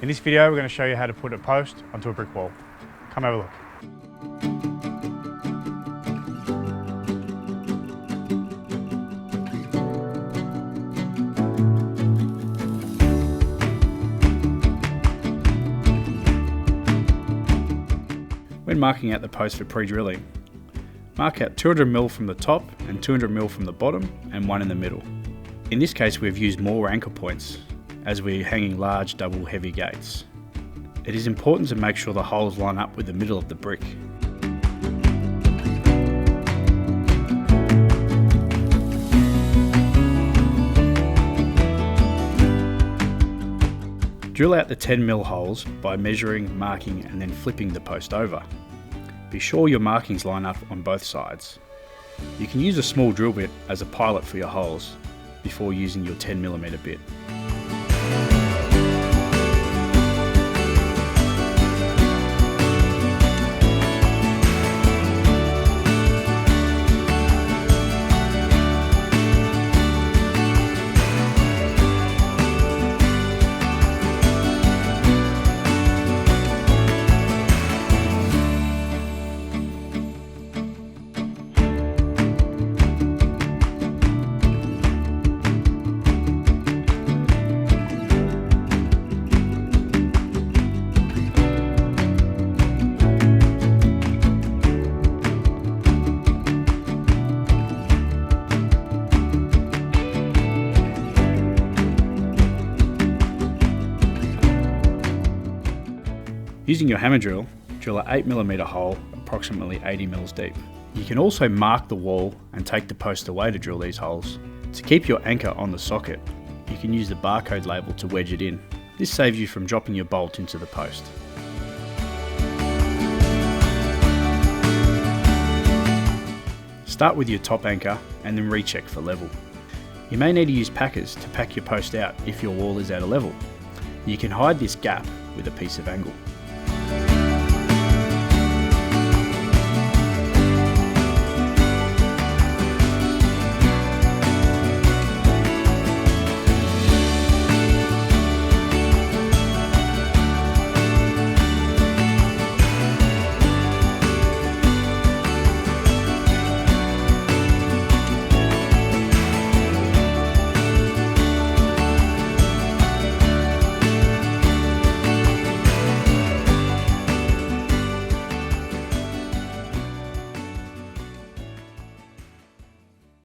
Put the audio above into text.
In this video we're going to show you how to put a post onto a brick wall. Come have a look. When marking out the post for pre-drilling, mark out 200mm from the top and 200mm from the bottom and one in the middle. In this case we've used more anchor points as we're hanging large double heavy gates. It is important to make sure the holes line up with the middle of the brick. Drill out the 10mm holes by measuring, marking and then flipping the post over. Be sure your markings line up on both sides. You can use a small drill bit as a pilot for your holes before using your 10mm bit. Using your hammer drill, drill an 8mm hole approximately 80mm deep. You can also mark the wall and take the post away to drill these holes. To keep your anchor on the socket, you can use the barcode label to wedge it in. This saves you from dropping your bolt into the post. Start with your top anchor and then recheck for level. You may need to use packers to pack your post out if your wall is out of level. You can hide this gap with a piece of angle.